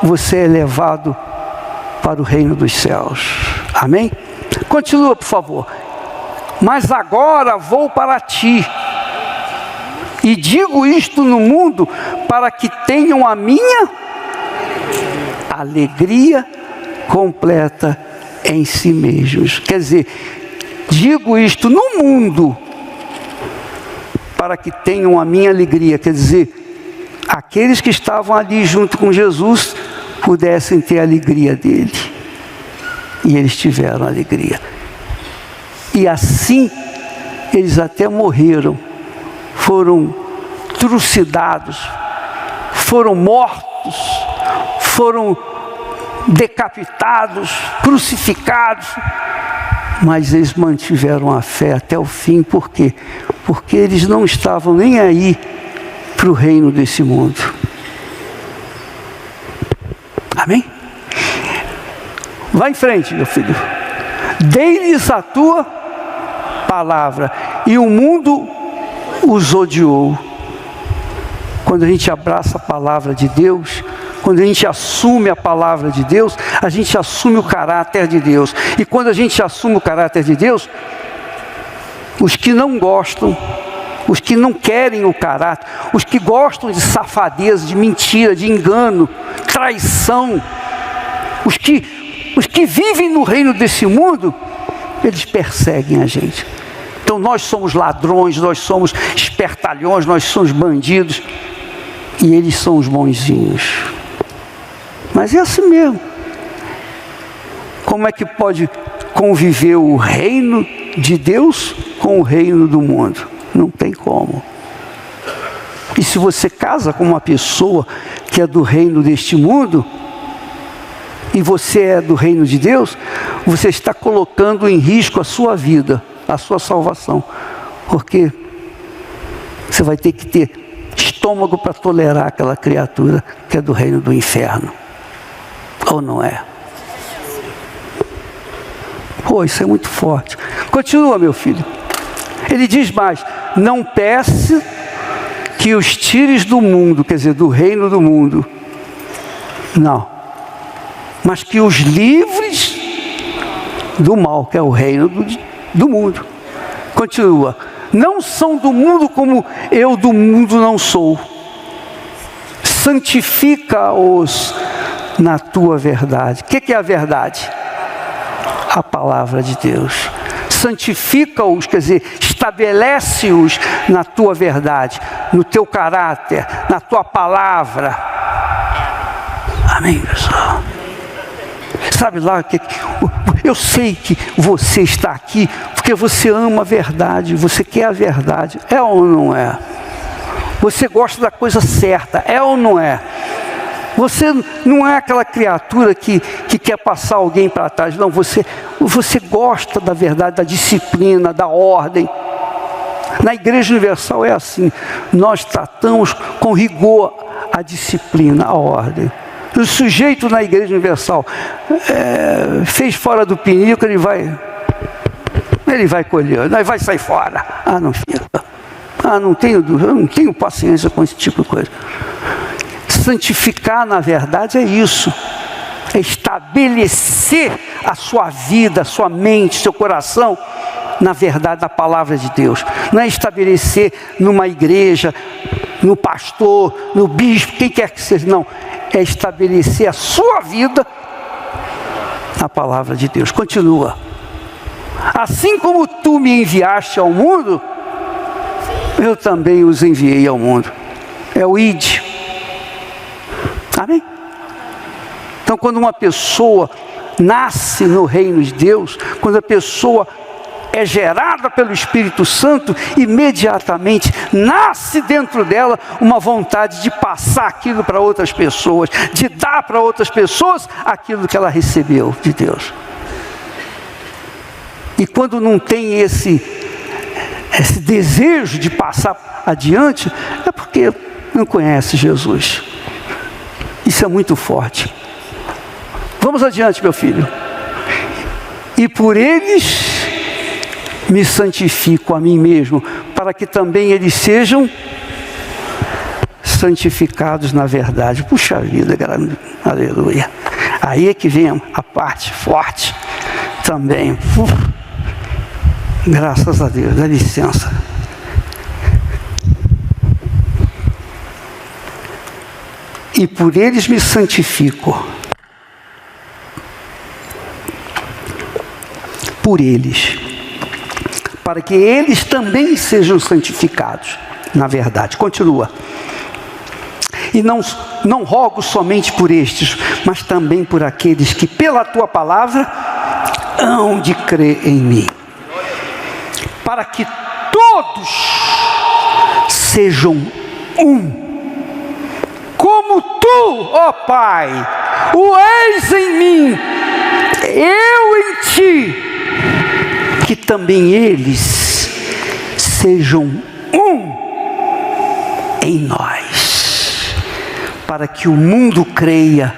você é levado para o reino dos céus. Amém? Continua, por favor. Mas agora vou para ti, e digo isto no mundo, para que tenham a minha alegria completa em si mesmos. Quer dizer, digo isto no mundo, para que tenham a minha alegria. Quer dizer, aqueles que estavam ali junto com Jesus pudessem ter a alegria dele. E eles tiveram alegria. E assim, eles até morreram, foram trucidados, foram mortos, foram decapitados, crucificados, mas eles mantiveram a fé até o fim. Por quê? Porque eles não estavam nem aí para o reino desse mundo. Amém? Vai em frente, meu filho. Dei-lhes a tua palavra, e o mundo os odiou. Quando a gente abraça a palavra de Deus, quando a gente assume a palavra de Deus, a gente assume o caráter de Deus. E quando a gente assume o caráter de Deus, os que não gostam, os que não querem o caráter, os que gostam de safadeza, de mentira, de engano, traição, os que vivem no reino desse mundo, eles perseguem a gente. Então nós somos ladrões, nós somos espertalhões, nós somos bandidos, e eles são os bonzinhos. Mas é assim mesmo. Como é que pode conviver o reino de Deus com o reino do mundo? Não tem como. E se você casa com uma pessoa que é do reino deste mundo, e você é do reino de Deus, você está colocando em risco a sua vida, a sua salvação. Porque você vai ter que ter estômago para tolerar aquela criatura que é do reino do inferno. Ou não é? Pô, isso é muito forte. Continua, meu filho. Ele diz mais: não peço que os tires do mundo, quer dizer, do reino do mundo. Não. Mas que os livres do mal, que é o reino do mundo. Continua. Não são do mundo como eu do mundo não sou. Santifica-os na tua verdade. O que é a verdade? A palavra de Deus. Santifica-os, quer dizer, estabelece-os na tua verdade, no teu caráter, na tua palavra. Amém, pessoal? Sabe lá, eu sei que você está aqui porque você ama a verdade, você quer a verdade. É ou não é? Você gosta da coisa certa, é ou não é? Você não é aquela criatura que quer passar alguém para trás. Não, você gosta da verdade, da disciplina, da ordem. Na Igreja Universal é assim. Nós tratamos com rigor a disciplina, a ordem. O sujeito na Igreja Universal fez fora do pinico, ele vai colher, vai sair fora. Ah, não fica. Ah, eu não tenho paciência com esse tipo de coisa. Santificar, na verdade, é isso. É estabelecer a sua vida, a sua mente, seu coração na verdade da palavra de Deus. Não é estabelecer numa igreja, no pastor, no bispo, quem quer que seja. Não. É estabelecer a sua vida na palavra de Deus. Continua. Assim como tu me enviaste ao mundo, eu também os enviei ao mundo. É o id. Amém? Então, quando uma pessoa nasce no reino de Deus, quando a pessoa é gerada pelo Espírito Santo, imediatamente nasce dentro dela uma vontade de passar aquilo para outras pessoas, de dar para outras pessoas aquilo que ela recebeu de Deus. E quando não tem esse desejo de passar adiante, é porque não conhece Jesus. Isso é muito forte. Vamos adiante, meu filho. E por eles me santifico a mim mesmo, para que também eles sejam santificados na verdade. Puxa vida, aleluia. Aí é que vem a parte forte também. Graças a Deus, dá licença. E por eles me santifico. Por eles. Para que eles também sejam santificados. na verdade. Continua. E não rogo somente por estes, mas também por aqueles que pela tua palavra hão de crer em mim, para que todos sejam um, como tu, ó Pai, o és em mim, eu em ti, que também eles sejam um em nós, para que o mundo creia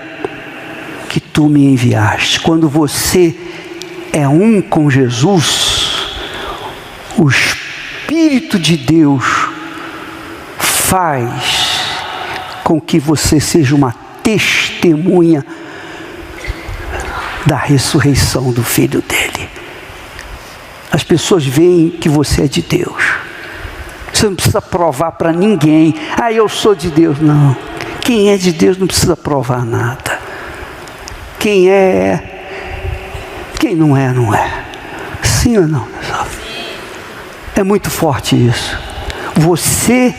que tu me enviaste. Quando você é um com Jesus, o Espírito de Deus faz com que você seja uma testemunha da ressurreição do Filho dele. As pessoas veem que você é de Deus. Você não precisa provar para ninguém: ah, eu sou de Deus. Não. Quem é de Deus não precisa provar nada. Quem é. Quem não é, não é. Sim ou não, pessoal? É muito forte isso. Você,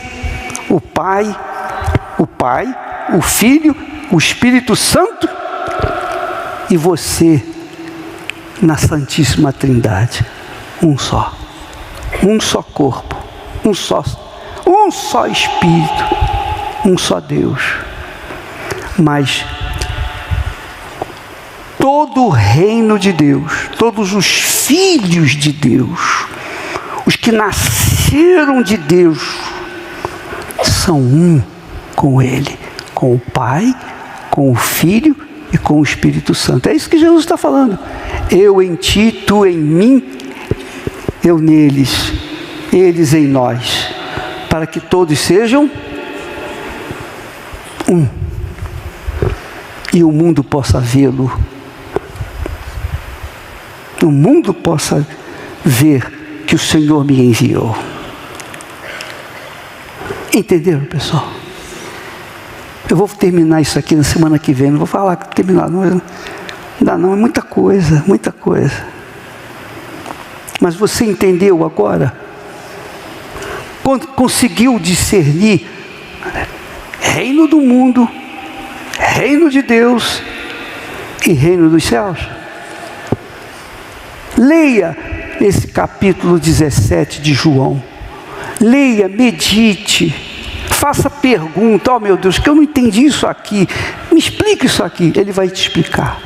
o Pai, o Filho, o Espírito Santo, e você na Santíssima Trindade. Um só corpo, um só Espírito, um só Deus. Mas todo o reino de Deus, todos os filhos de Deus, os que nasceram de Deus, são um com Ele, com o Pai, com o Filho e com o Espírito Santo. É isso que Jesus está falando. Eu em ti, tu em mim, eu neles, eles em nós, para que todos sejam um, e o mundo possa vê-lo. O mundo possa ver que o Senhor me enviou. Entenderam, pessoal? Eu vou terminar isso aqui na semana que vem. Não vou falar que terminar, não dá não, é muita coisa, muita coisa. Mas você entendeu agora? Quando conseguiu discernir reino do mundo, reino de Deus e reino dos céus? Leia esse capítulo 17 de João. Leia, medite, faça pergunta: oh meu Deus, que eu não entendi isso aqui, me explica isso aqui. Ele vai te explicar.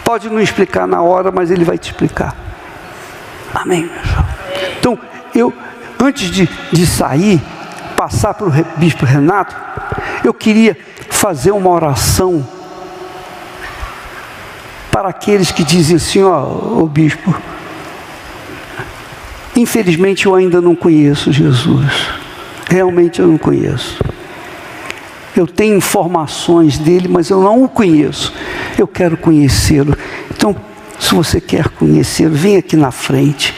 Pode não explicar na hora, mas ele vai te explicar. Amém, pessoal? Então, eu, antes de sair, passar para o bispo Renato, eu queria fazer uma oração para aqueles que dizem assim: ó bispo, infelizmente eu ainda não conheço Jesus. Realmente eu não conheço. Eu tenho informações dele, mas eu não o conheço. Eu quero conhecê-lo. Então, se você quer conhecê-lo, vem aqui na frente,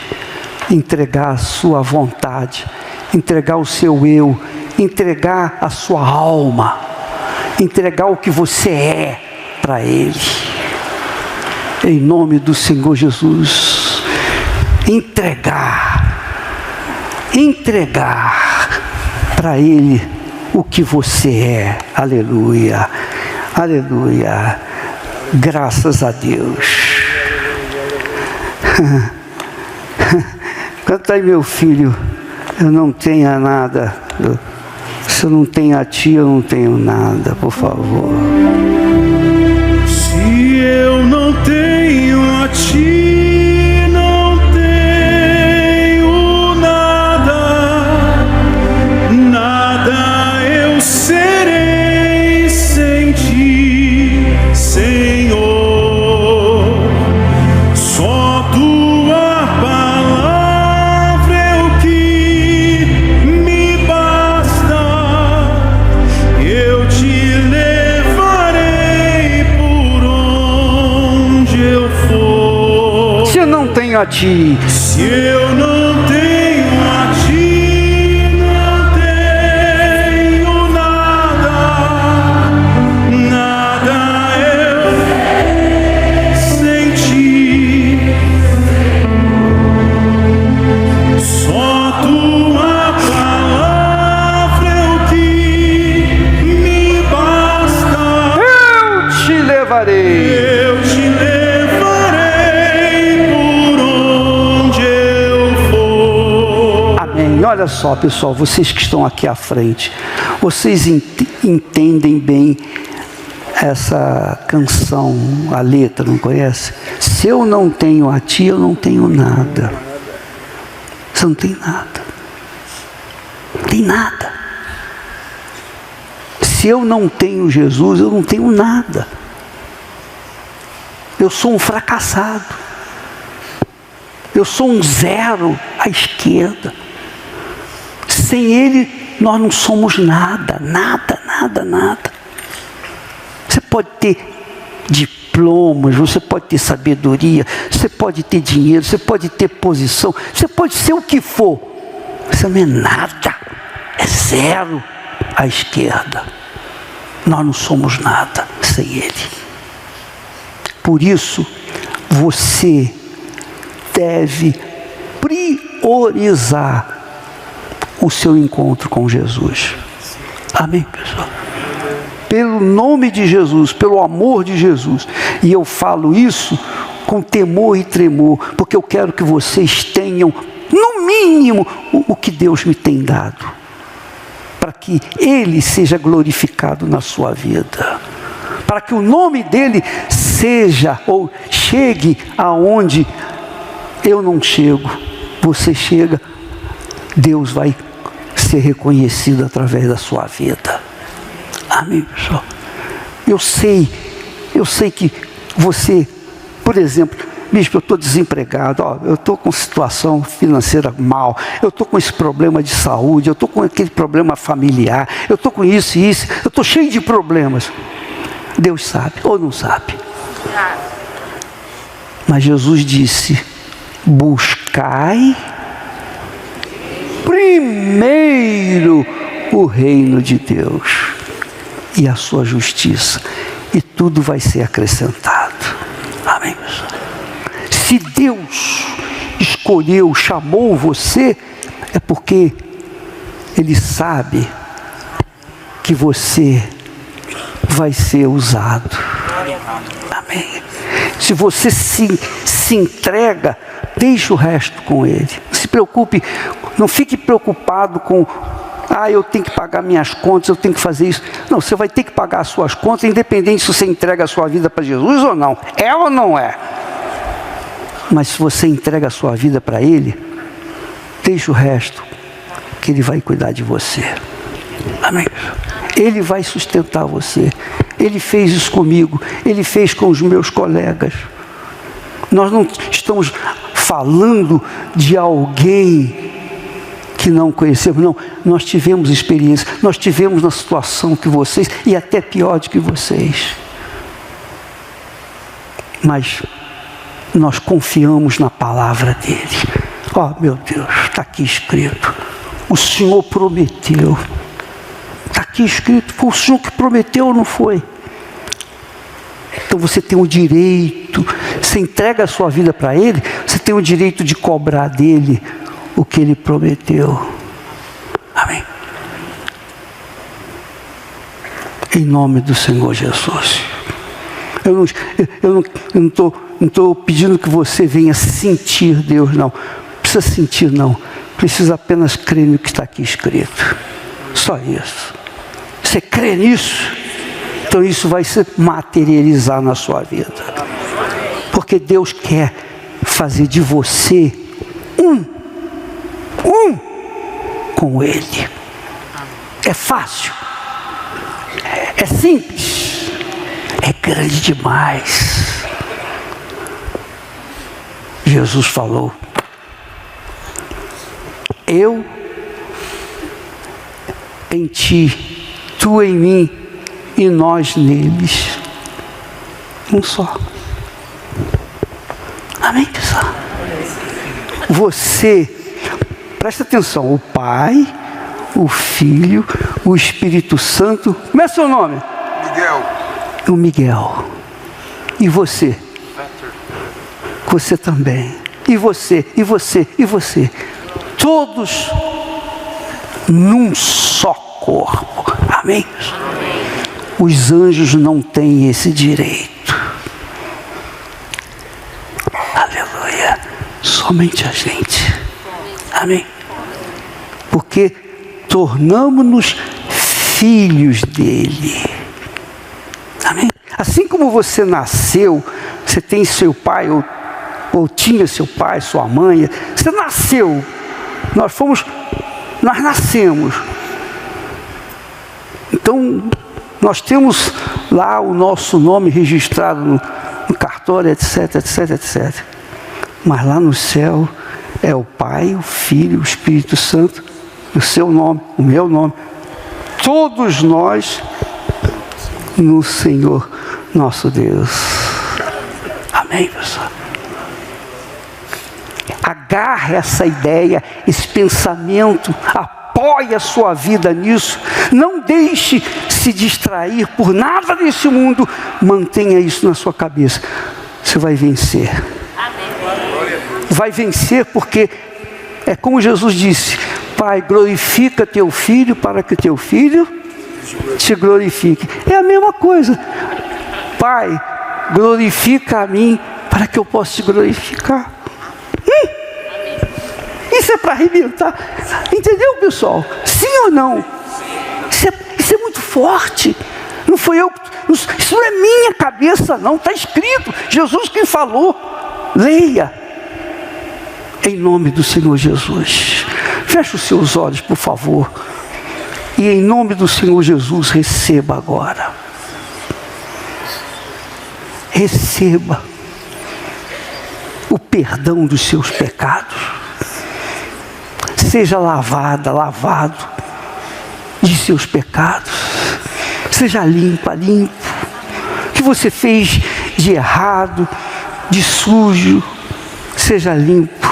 entregar a sua vontade, entregar o seu eu, entregar a sua alma, entregar o que você é para ele. Em nome do Senhor Jesus, entregar para ele o que você é. Aleluia, aleluia, graças a Deus. Canta aí, meu filho. Eu não tenho nada. Se eu não tenho a ti, eu não tenho nada, por favor. Se eu não tenho a ti, não tenho nada, nada eu serei sem ti, Senhor. Só tua palavra é o que me basta. Eu te levarei por onde eu for. Se eu não tenho a ti, Se eu não tenho a ti, não tenho nada, nada eu sem ti. Só tua palavra olha só, pessoal, vocês que estão aqui à frente, vocês entendem bem essa canção, a letra, não conhece? Se eu não tenho a ti, eu não tenho nada. Você não tem nada. Não tem nada. Se eu não tenho Jesus, eu não tenho nada. Eu sou um fracassado. Eu sou um zero à esquerda. Sem Ele, nós não somos nada, nada, nada, nada. Você pode ter diplomas, você pode ter sabedoria, você pode ter dinheiro, você pode ter posição, você pode ser o que for. Você não é nada, é zero à esquerda. Nós não somos nada sem Ele. Por isso, você deve priorizar o seu encontro com Jesus. Amém, pessoal? Pelo nome de Jesus, pelo amor de Jesus. E eu falo isso com temor e tremor, porque eu quero que vocês tenham, no mínimo, o que Deus me tem dado, para que Ele seja glorificado na sua vida, para que o nome dEle seja ou chegue aonde eu não chego, você chega, Deus vai ser reconhecido através da sua vida. Amém, pessoal? Eu sei que você, por exemplo, bispo, eu estou desempregado, eu estou com situação financeira mal, eu estou com esse problema de saúde, eu estou com aquele problema familiar, eu estou com isso e isso, eu estou cheio de problemas. Deus sabe, ou não sabe? Mas Jesus disse: buscai primeiro o reino de Deus e a sua justiça, e tudo vai ser acrescentado. Amém, pessoal? Se Deus escolheu, chamou você, é porque Ele sabe que você vai ser usado. Amém? Se você se entrega, deixa o resto com Ele. Não se preocupe, não fique preocupado com: eu tenho que pagar minhas contas, eu tenho que fazer isso. Não, você vai ter que pagar as suas contas, independente se você entrega a sua vida para Jesus ou não. É ou não é? Mas se você entrega a sua vida para Ele, deixa o resto, que Ele vai cuidar de você. Amém? Ele vai sustentar você. Ele fez isso comigo, Ele fez com os meus colegas. Nós não estamos falando de alguém que não conhecemos, não. Nós tivemos experiência, nós tivemos na situação que vocês, e até pior do que vocês. Mas nós confiamos na palavra dele. Meu Deus, está aqui escrito. O Senhor prometeu. Está aqui escrito, foi o Senhor que prometeu ou não foi? Então você tem o direito, você entrega a sua vida para Ele, você tem o direito de cobrar dele o que Ele prometeu. Amém? Em nome do Senhor Jesus. Eu não estou pedindo que você venha sentir Deus, não. Não precisa sentir, não. Precisa apenas crer no que está aqui escrito. Só isso. Você crê nisso? Então isso vai se materializar na sua vida. Porque Deus quer fazer de você um com Ele. É fácil. É simples. É grande demais. Jesus falou: eu em ti, tu em mim e nós neles. Um só. Amém, pessoal? Você, presta atenção, o Pai, o Filho, o Espírito Santo. Como é seu nome? Miguel. O Miguel. E você? Você também. E você, e você, e você. Todos num só corpo. Amém? Os anjos não têm esse direito. Aleluia. Somente a gente. Amém? porque tornamo-nos filhos dele. Amém? Assim como você nasceu, você tem seu pai, ou tinha seu pai, sua mãe, você nasceu, nós nascemos. Então, nós temos lá o nosso nome registrado no cartório, etc, etc, etc. Mas lá no céu é o Pai, o Filho, o Espírito Santo, o seu nome, o meu nome. Todos nós no Senhor nosso Deus. Amém, pessoal? Agarre essa ideia, esse pensamento, apoie a sua vida nisso. Não deixe se distrair por nada desse mundo. Mantenha isso na sua cabeça. Você vai vencer. Vai vencer porque é como Jesus disse: Pai, glorifica teu filho para que teu filho te glorifique. É a mesma coisa. Pai, glorifica a mim para que eu possa te glorificar. Isso é para arrebentar. Entendeu, pessoal? Sim ou não? Isso é muito forte. Não foi eu. Isso não é minha cabeça, não. Está escrito. Jesus quem falou. Leia. Em nome do Senhor Jesus. Feche os seus olhos, por favor. E em nome do Senhor Jesus, receba agora. Receba o perdão dos seus pecados. Seja lavado de seus pecados. Seja limpo. O que você fez de errado, de sujo, seja limpo.